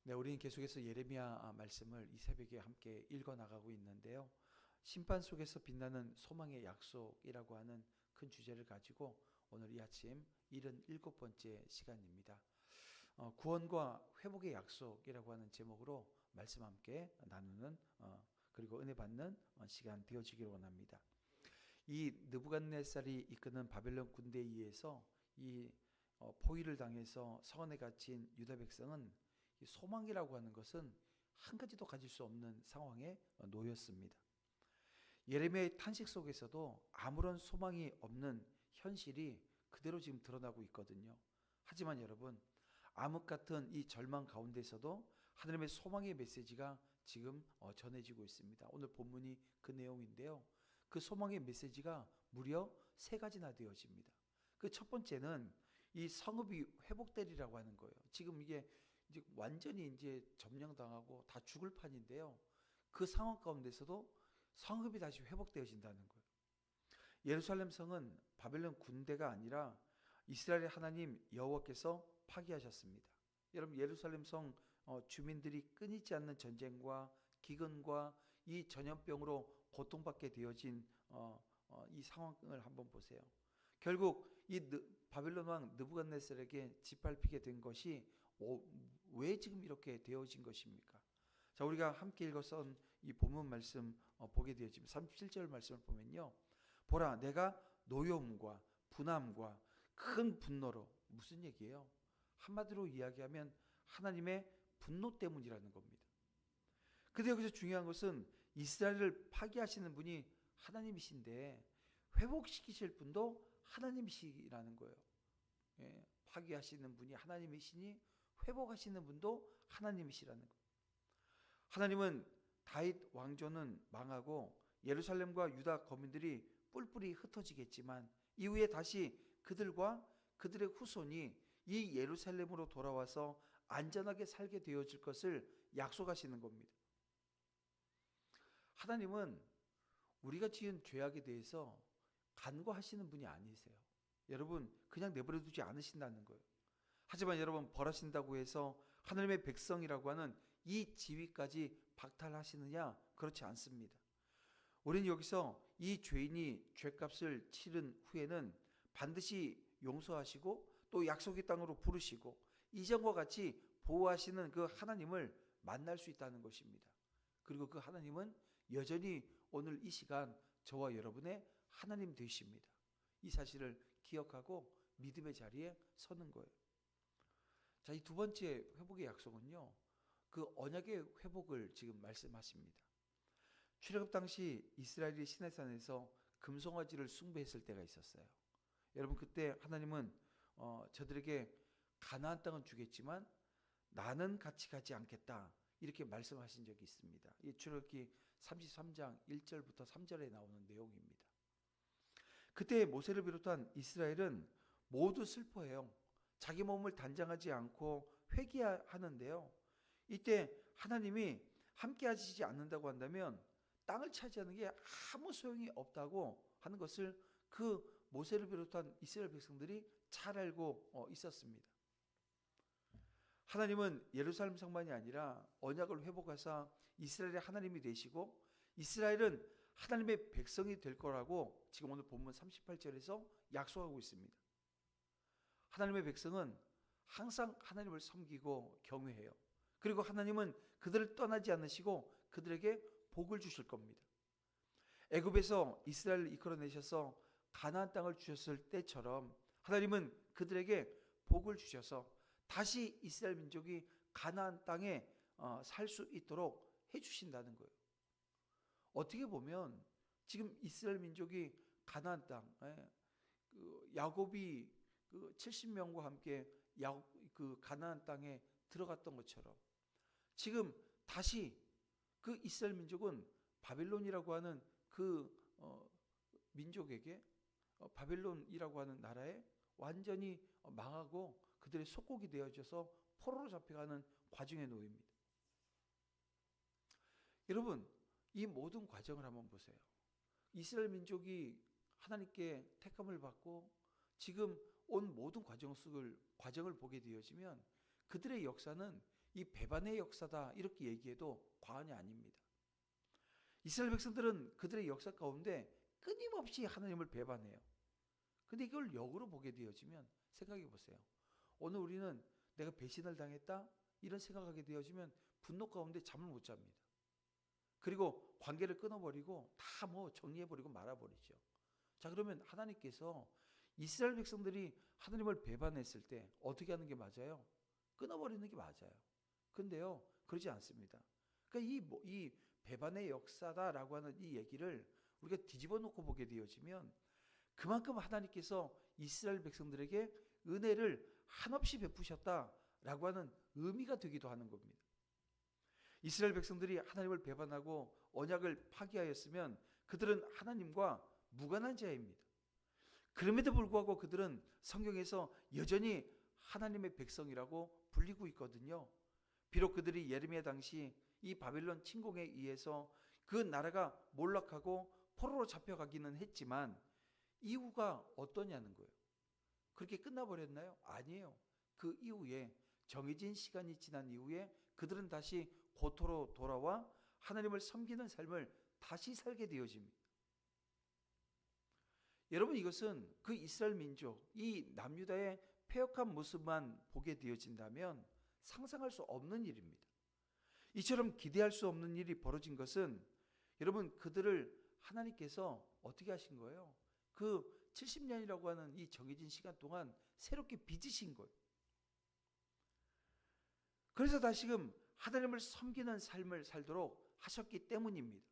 네, 우리는 계속해서 예레미야 말씀을 이 새벽에 함께 읽어 나가고 있는데요. 심판 속에서 빛나는 소망의 약속이라고 하는 큰 주제를 가지고 오늘 이 아침 77번째 시간입니다. 구원과 회복의 약속이라고 하는 제목으로 말씀 함께 나누는 그리고 은혜 받는 시간 되어지기를 원합니다. 이 느부갓네살이 이끄는 바벨론 군대에 의해서 이 포위를 당해서 성원에 갇힌 유다 백성은 이 소망이라고 하는 것은 한 가지도 가질 수 없는 상황에 놓였습니다. 예레미야의 탄식 속에서도 아무런 소망이 없는 현실이 그대로 지금 드러나고 있거든요. 하지만 여러분, 암흑 같은 이 절망 가운데서도 하나님의 소망의 메시지가 지금 전해지고 있습니다. 오늘 본문이 그 내용인데요. 그 소망의 메시지가 무려 세 가지나 되어집니다. 그 첫 번째는 이 성읍이 회복되리라고 하는 거예요. 지금 이게 이제 완전히 이제 점령당하고 다 죽을 판인데요. 그 상황 가운데서도 성읍이 다시 회복되어진다는 거예요. 예루살렘 성은 바벨론 군대가 아니라 이스라엘의 하나님 여호와께서 파기하셨습니다. 여러분, 예루살렘 성 주민들이 끊이지 않는 전쟁과 기근과 이 전염병으로 고통받게 되어진 이 상황을 한번 보세요. 결국 이 바벨론 왕 느부갓네살에게 짓밟히게 된 것이 왜 지금 이렇게 되어진 것입니까? 자, 우리가 함께 읽어선 이 본문 말씀 보게 되어지면 37절 말씀을 보면요. 보라, 내가 노여움과 분함과 큰 분노로, 무슨 얘기예요? 한마디로 이야기하면 하나님의 분노 때문이라는 겁니다. 근데 여기서 중요한 것은 이스라엘을 파괴하시는 분이 하나님이신데 회복시키실 분도 하나님이시라는 거예요. 예, 파괴하시는 분이 하나님이시니 회복하시는 분도 하나님이시라는 거예요. 하나님은 다윗 왕조는 망하고 예루살렘과 유다 거민들이 뿔뿔이 흩어지겠지만 이후에 다시 그들과 그들의 후손이 이 예루살렘으로 돌아와서 안전하게 살게 되어질 것을 약속하시는 겁니다. 하나님은 우리가 지은 죄악에 대해서 간과하시는 분이 아니세요. 여러분, 그냥 내버려 두지 않으신다는 거예요. 하지만 여러분, 벌하신다고 해서 하나님의 백성이라고 하는 이 지위까지 박탈하시느냐? 그렇지 않습니다. 우리는 여기서 이 죄인이 죄값을 치른 후에는 반드시 용서하시고 또 약속의 땅으로 부르시고 이전과 같이 보호하시는 그 하나님을 만날 수 있다는 것입니다. 그리고 그 하나님은 여전히 오늘 이 시간 저와 여러분의 하나님 되십니다. 이 사실을 기억하고 믿음의 자리에 서는 거예요. 자, 이 두 번째 회복의 약속은요, 그 언약의 회복을 지금 말씀하십니다. 출애굽 당시 이스라엘이 시내산에서 금송아지를 숭배했을 때가 있었어요. 여러분, 그때 하나님은 저들에게 가나안 땅은 주겠지만 나는 같이 가지 않겠다, 이렇게 말씀하신 적이 있습니다. 이 출애굽기 33장 1절부터 3절에 나오는 내용입니다. 그때 모세를 비롯한 이스라엘은 모두 슬퍼해요. 자기 몸을 단장하지 않고 회개하는데요. 이때 하나님이 함께 하시지 않는다고 한다면 땅을 차지하는 게 아무 소용이 없다고 하는 것을 그 모세를 비롯한 이스라엘 백성들이 잘 알고 있었습니다. 하나님은 예루살렘 성만이 아니라 언약을 회복하사 이스라엘의 하나님이 되시고 이스라엘은 하나님의 백성이 될 거라고 지금 오늘 본문 38절에서 약속하고 있습니다. 하나님의 백성은 항상 하나님을 섬기고 경외해요. 그리고 하나님은 그들을 떠나지 않으시고 그들에게 복을 주실 겁니다. 애굽에서 이스라엘을 이끌어내셔서 가나안 땅을 주셨을 때처럼 하나님은 그들에게 복을 주셔서 다시 이스라엘 민족이 가나안 땅에 살 수 있도록 해주신다는 거예요. 어떻게 보면 지금 이스라엘 민족이 가나안 땅, 야곱이 그 70명과 함께 그 가나안 땅에 들어갔던 것처럼 지금 다시 그 이스라엘 민족은 바벨론이라고 하는 그 민족에게 바벨론이라고 하는 나라에 완전히 망하고 그들의 속국이 되어져서 포로로 잡혀가는 과정에 놓입니다. 여러분, 이 모든 과정을 한번 보세요. 이스라엘 민족이 하나님께 택함을 받고 지금 온 모든 과정을 보게 되어지면 그들의 역사는 이 배반의 역사다 이렇게 얘기해도 과언이 아닙니다. 이스라엘 백성들은 그들의 역사 가운데 끊임없이 하나님을 배반해요. 근데 이걸 역으로 보게 되어지면 생각해 보세요. 오늘 우리는 내가 배신을 당했다 이런 생각하게 되어지면 분노 가운데 잠을 못 잡니다. 그리고 관계를 끊어버리고 다 뭐 정리해버리고 말아버리죠. 자, 그러면 하나님께서 이스라엘 백성들이 하나님을 배반했을 때 어떻게 하는 게 맞아요? 끊어버리는 게 맞아요. 근데요, 그러지 않습니다. 그러니까 이 배반의 역사다라고 하는 이 얘기를 우리가 뒤집어 놓고 보게 되어지면 그만큼 하나님께서 이스라엘 백성들에게 은혜를 한없이 베푸셨다라고 하는 의미가 되기도 하는 겁니다. 이스라엘 백성들이 하나님을 배반하고 언약을 파기하였으면 그들은 하나님과 무관한 자입니다. 그럼에도 불구하고 그들은 성경에서 여전히 하나님의 백성이라고 불리고 있거든요. 비록 그들이 예레미야 당시 이 바벨론 침공에 의해서 그 나라가 몰락하고 포로로 잡혀가기는 했지만 이후가 어떠냐는 거예요. 그렇게 끝나버렸나요? 아니에요. 그 이후에 정해진 시간이 지난 이후에 그들은 다시 고토로 돌아와 하나님을 섬기는 삶을 다시 살게 되어집니다. 여러분, 이것은 그 이스라엘 민족, 이 남유다의 패역한 모습만 보게 되어진다면 상상할 수 없는 일입니다. 이처럼 기대할 수 없는 일이 벌어진 것은 여러분, 그들을 하나님께서 어떻게 하신 거예요? 그 70년이라고 하는 이 정해진 시간 동안 새롭게 빚으신 거예요. 그래서 다시금 하나님을 섬기는 삶을 살도록 하셨기 때문입니다.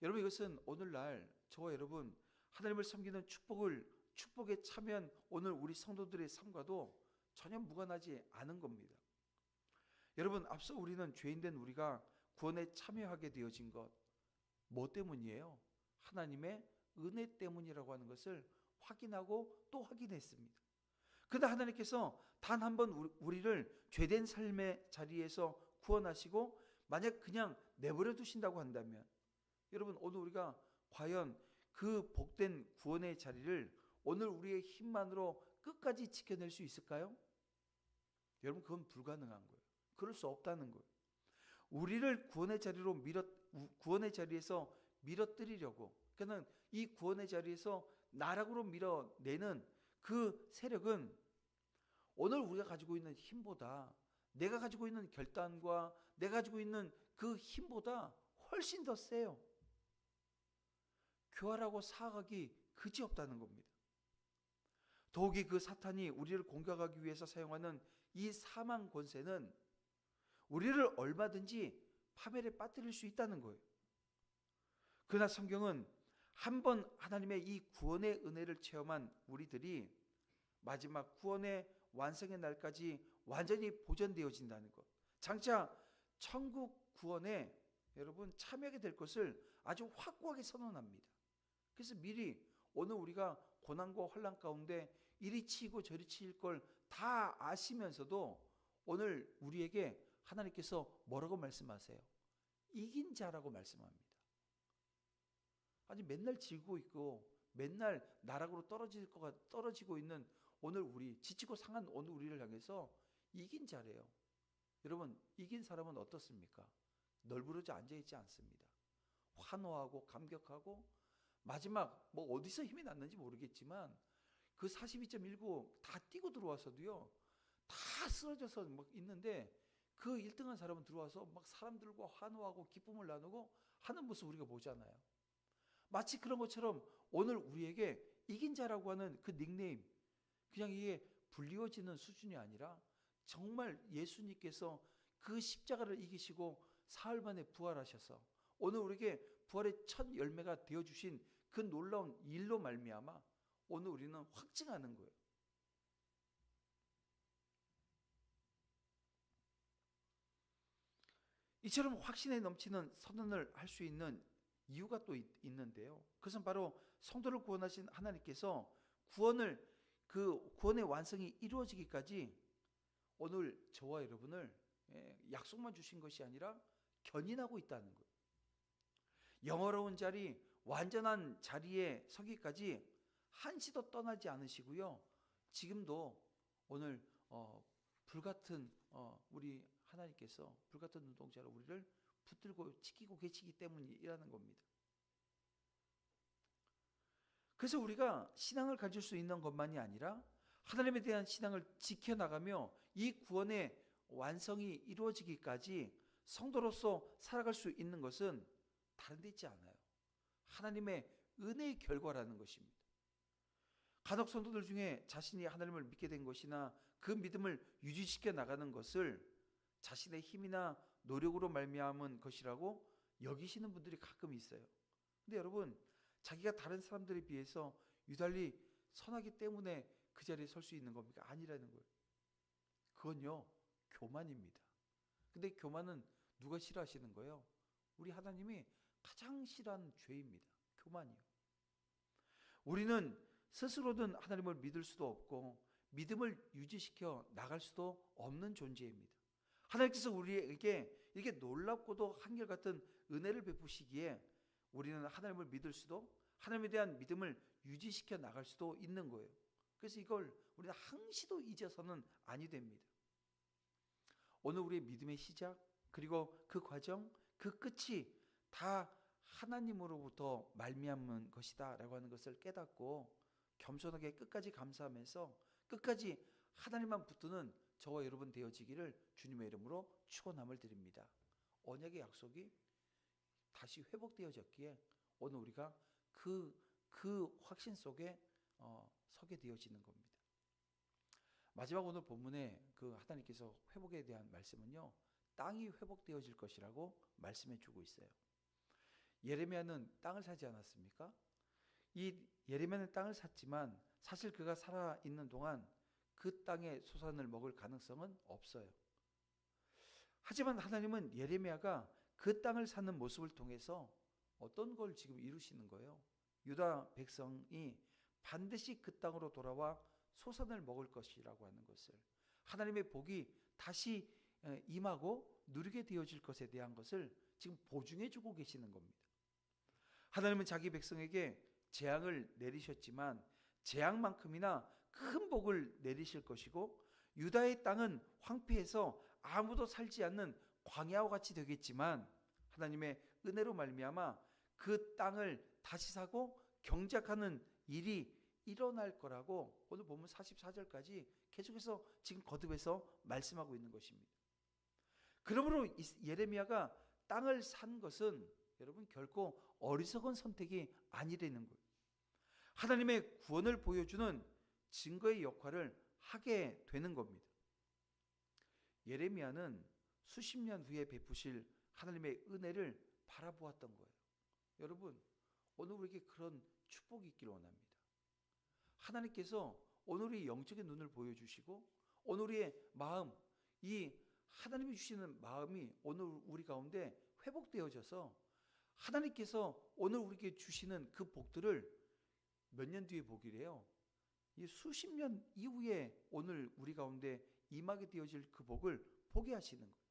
여러분, 이것은 오늘날 저와 여러분 하나님을 섬기는 축복에 참여한 오늘 우리 성도들의 삶과도 전혀 무관하지 않은 겁니다. 여러분, 앞서 우리는 죄인된 우리가 구원에 참여하게 되어진 것, 뭐 때문이에요? 하나님의 은혜 때문이라고 하는 것을 확인하고 또 확인했습니다. 그러나 하나님께서 단 한 번 우리를 죄된 삶의 자리에서 구원하시고 만약 그냥 내버려 두신다고 한다면 여러분, 오늘 우리가 과연 그 복된 구원의 자리를 오늘 우리의 힘만으로 끝까지 지켜낼 수 있을까요? 여러분, 그건 불가능한 거예요. 그럴 수 없다는 거예요. 우리를 구원의 자리에서 밀어뜨리려고, 그러니까 이 구원의 자리에서 나락으로 밀어내는 그 세력은 오늘 우리가 가지고 있는 힘보다, 내가 가지고 있는 결단과 내가 가지고 있는 그 힘보다 훨씬 더 세요. 교활하고 사악하기 그지없다는 겁니다. 더욱이 그 사탄이 우리를 공격하기 위해서 사용하는 이 사망 권세는 우리를 얼마든지 파멸에 빠뜨릴 수 있다는 거예요. 그러나 성경은 한 번 하나님의 이 구원의 은혜를 체험한 우리들이 마지막 구원의 완성의 날까지 완전히 보존되어진다는 것, 장차 천국 구원에 여러분 참여하게 될 것을 아주 확고하게 선언합니다. 그래서 미리 오늘 우리가 고난과 환난 가운데 이리 치이고 저리 치일 걸 다 아시면서도 오늘 우리에게 하나님께서 뭐라고 말씀하세요? 이긴 자라고 말씀합니다. 아니, 맨날 지고 있고 맨날 나락으로 떨어지고 있는 오늘 우리, 지치고 상한 오늘 우리를 향해서 이긴 자래요. 여러분, 이긴 사람은 어떻습니까? 널브러져 앉아있지 않습니다. 환호하고 감격하고 마지막 뭐 어디서 힘이 났는지 모르겠지만 그 42.19 다 뛰고 들어와서도요, 다 쓰러져서 막 있는데 그 1등한 사람은 들어와서 막 사람들과 환호하고 기쁨을 나누고 하는 모습 우리가 보잖아요. 마치 그런 것처럼 오늘 우리에게 이긴 자라고 하는 그 닉네임, 그냥 이게 불리워지는 수준이 아니라 정말 예수님께서 그 십자가를 이기시고 사흘 만에 부활하셔서 오늘 우리에게 부활의 첫 열매가 되어주신 그 놀라운 일로 말미암아 오늘 우리는 확증하는 거예요. 이처럼 확신에 넘치는 선언을 할 수 있는 이유가 또 있는데요. 그것은 바로 성도를 구원하신 하나님께서 그 구원의 완성이 이루어지기까지 오늘 저와 여러분을 약속만 주신 것이 아니라 견인하고 있다는 거예요. 영화로운 자리, 완전한 자리에 서기까지 한시도 떠나지 않으시고요. 지금도 오늘 불같은 우리 하나님께서 불같은 눈동자로 우리를 붙들고 지키고 계시기 때문이라는 겁니다. 그래서 우리가 신앙을 가질 수 있는 것만이 아니라 하나님에 대한 신앙을 지켜나가며 이 구원의 완성이 이루어지기까지 성도로서 살아갈 수 있는 것은 다른 데 있지 않아요. 하나님의 은혜의 결과라는 것입니다. 간혹 성도들 중에 자신이 하나님을 믿게 된 것이나 그 믿음을 유지시켜 나가는 것을 자신의 힘이나 노력으로 말미암은 것이라고 여기시는 분들이 가끔 있어요. 근데 여러분, 자기가 다른 사람들에 비해서 유달리 선하기 때문에 그 자리에 설 수 있는 겁니까? 아니라는 거예요. 그건요, 교만입니다. 근데 교만은 누가 싫어하시는 거예요? 우리 하나님이 가장 싫어하는 죄입니다. 교만이요. 우리는 스스로는 하나님을 믿을 수도 없고 믿음을 유지시켜 나갈 수도 없는 존재입니다. 하나님께서 우리에게 이렇게 놀랍고도 한결같은 은혜를 베푸시기에 우리는 하나님을 믿을 수도 하나님에 대한 믿음을 유지시켜 나갈 수도 있는 거예요. 그래서 이걸 우리는 항시도 잊어서는 아니 됩니다. 오늘 우리의 믿음의 시작 그리고 그 과정 그 끝이 다 하나님으로부터 말미암은 것이다 라고 하는 것을 깨닫고 겸손하게 끝까지 감사하면서 끝까지 하나님만 붙드는 저와 여러분 되어지기를 주님의 이름으로 축원함을 드립니다. 언약의 약속이 다시 회복되어졌기에 오늘 우리가 그 확신 속에 서게 되어지는 겁니다. 마지막 오늘 본문에 그 하나님께서 회복에 대한 말씀은요, 땅이 회복되어질 것이라고 말씀해 주고 있어요. 예레미야는 땅을 사지 않았습니까? 이 예레미야는 땅을 샀지만 사실 그가 살아있는 동안 그 땅의 소산을 먹을 가능성은 없어요. 하지만 하나님은 예레미야가 그 땅을 사는 모습을 통해서 어떤 걸 지금 이루시는 거예요? 유다 백성이 반드시 그 땅으로 돌아와 소산을 먹을 것이라고 하는 것을, 하나님의 복이 다시 임하고 누리게 되어질 것에 대한 것을 지금 보증해 주고 계시는 겁니다. 하나님은 자기 백성에게 재앙을 내리셨지만 재앙만큼이나 큰 복을 내리실 것이고 유다의 땅은 황폐해서 아무도 살지 않는 광야와 같이 되겠지만 하나님의 은혜로 말미암아 그 땅을 다시 사고 경작하는 일이 일어날 거라고 오늘 본문 44절까지 계속해서 지금 거듭해서 말씀하고 있는 것입니다. 그러므로 예레미야가 땅을 산 것은 여러분 결코 어리석은 선택이 아니라는 거예요. 하나님의 구원을 보여주는 증거의 역할을 하게 되는 겁니다. 예레미야는 수십 년 후에 베푸실 하나님의 은혜를 바라보았던 거예요. 여러분, 오늘 우리에게 그런 축복이 있기를 원합니다. 하나님께서 오늘 우리의 영적인 눈을 보여주시고 오늘 우리의 마음, 이 하나님이 주시는 마음이 오늘 우리 가운데 회복되어져서 하나님께서 오늘 우리에게 주시는 그 복들을 몇 년 뒤에 보기래요. 이 수십 년 이후에 오늘 우리 가운데 임하게 되어질 그 복을 보게 하시는 거예요.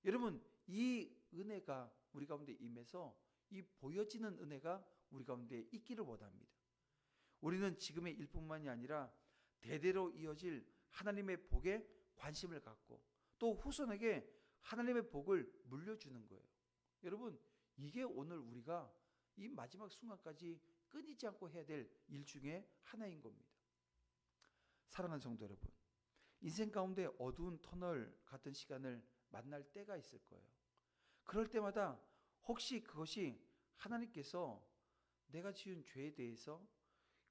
여러분, 이 은혜가 우리 가운데 임해서 이 보여지는 은혜가 우리 가운데 있기를 원합니다. 우리는 지금의 일뿐만이 아니라 대대로 이어질 하나님의 복에 관심을 갖고 또 후손에게 하나님의 복을 물려주는 거예요. 여러분, 이게 오늘 우리가 이 마지막 순간까지 끊이지 않고 해야 될 일 중에 하나인 겁니다. 사랑하는 성도 여러분, 인생 가운데 어두운 터널 같은 시간을 만날 때가 있을 거예요. 그럴 때마다 혹시 그것이 하나님께서 내가 지은 죄에 대해서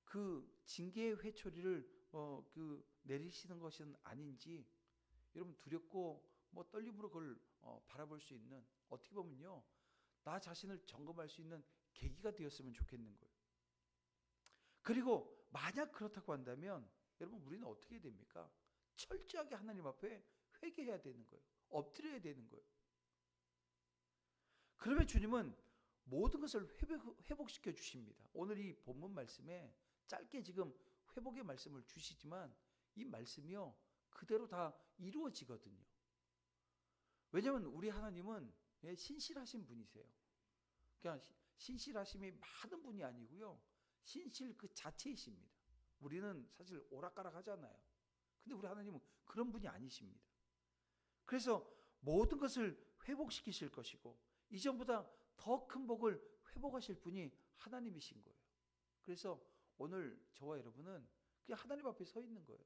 그 징계의 회초리를 내리시는 것은 아닌지 여러분 두렵고 떨림으로 그걸 바라볼 수 있는, 어떻게 보면요, 나 자신을 점검할 수 있는 계기가 되었으면 좋겠는 거예요. 그리고 만약 그렇다고 한다면 여러분 우리는 어떻게 해야 됩니까? 철저하게 하나님 앞에 회개해야 되는 거예요. 엎드려야 되는 거예요. 그러면 주님은 모든 것을 회복시켜 주십니다. 오늘 이 본문 말씀에 짧게 지금 회복의 말씀을 주시지만 이 말씀이요 그대로 다 이루어지거든요. 왜냐하면 우리 하나님은 신실하신 분이세요. 그냥 신실하심이 많은 분이 아니고요, 신실 그 자체이십니다. 우리는 사실 오락가락 하잖아요. 근데 우리 하나님은 그런 분이 아니십니다. 그래서 모든 것을 회복시키실 것이고 이전보다 더 큰 복을 회복하실 분이 하나님이신 거예요. 그래서 오늘 저와 여러분은 그냥 하나님 앞에 서 있는 거예요.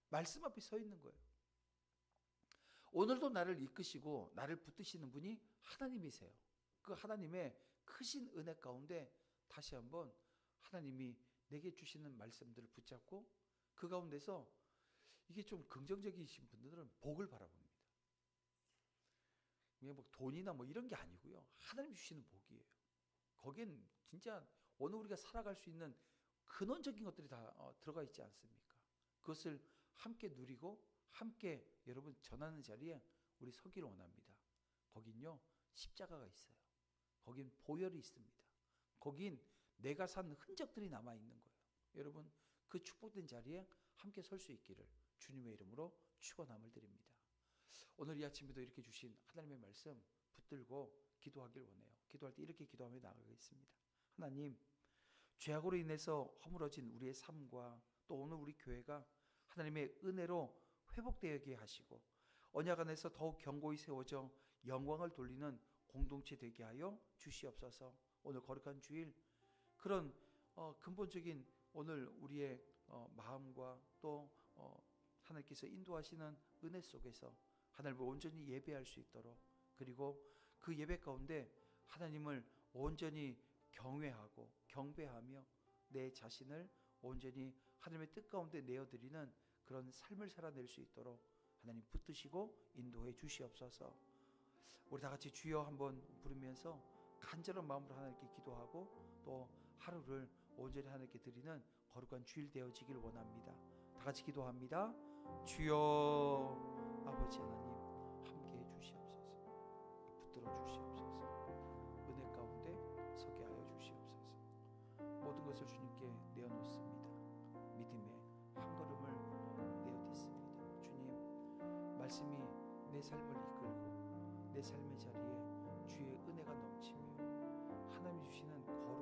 말씀 앞에 서 있는 거예요. 오늘도 나를 이끄시고 나를 붙드시는 분이 하나님이세요. 그 하나님의 크신 은혜 가운데 다시 한번 하나님이 내게 주시는 말씀들을 붙잡고 그 가운데서 이게 좀 긍정적이신 분들은 복을 바라봅니다. 뭐 돈이나 뭐 이런 게 아니고요. 하나님 주시는 복이에요. 거긴 진짜 오늘 우리가 살아갈 수 있는 근원적인 것들이 다 들어가 있지 않습니까? 그것을 함께 누리고 함께 여러분 전하는 자리에 우리 서기를 원합니다. 거긴요 십자가가 있어요. 거긴 보혈이 있습니다. 거긴 내가 산 흔적들이 남아있는 거예요. 여러분 그 축복된 자리에 함께 설 수 있기를 주님의 이름으로 축원함을 드립니다. 오늘 이 아침에도 이렇게 주신 하나님의 말씀 붙들고 기도하길 원해요. 기도할 때 이렇게 기도하며 나아가겠습니다. 하나님, 죄악으로 인해서 허물어진 우리의 삶과 또 오늘 우리 교회가 하나님의 은혜로 회복되게 하시고 언약 안에서 더욱 견고히 세워져 영광을 돌리는 공동체 되게 하여 주시옵소서. 오늘 거룩한 주일 그런 근본적인 오늘 우리의 마음과 또 하나님께서 인도하시는 은혜 속에서 하나님을 온전히 예배할 수 있도록 그리고 그 예배 가운데 하나님을 온전히 경외하고 경배하며 내 자신을 온전히 하나님의 뜻 가운데 내어드리는 그런 삶을 살아낼 수 있도록 하나님 붙드시고 인도해 주시옵소서. 우리 다 같이 주여 한번 부르면서 간절한 마음으로 하나님께 기도하고 또 하루를 온전히 하나님께 드리는 거룩한 주일 되어지길 원합니다. 다 같이 기도합니다. 주여 아버지 하나님 함께해 주시옵소서. 붙들어 주시옵소서. 은혜 가운데 서게 하여 주시옵소서. 모든 것을 주님께 내어놓습니다. 믿음의 한 걸음을 내어딛습니다. 주님 말씀이 내 삶을 이끌고 내 삶의 자리에 주의 은혜가 넘치며 하나님이 주시는 거룩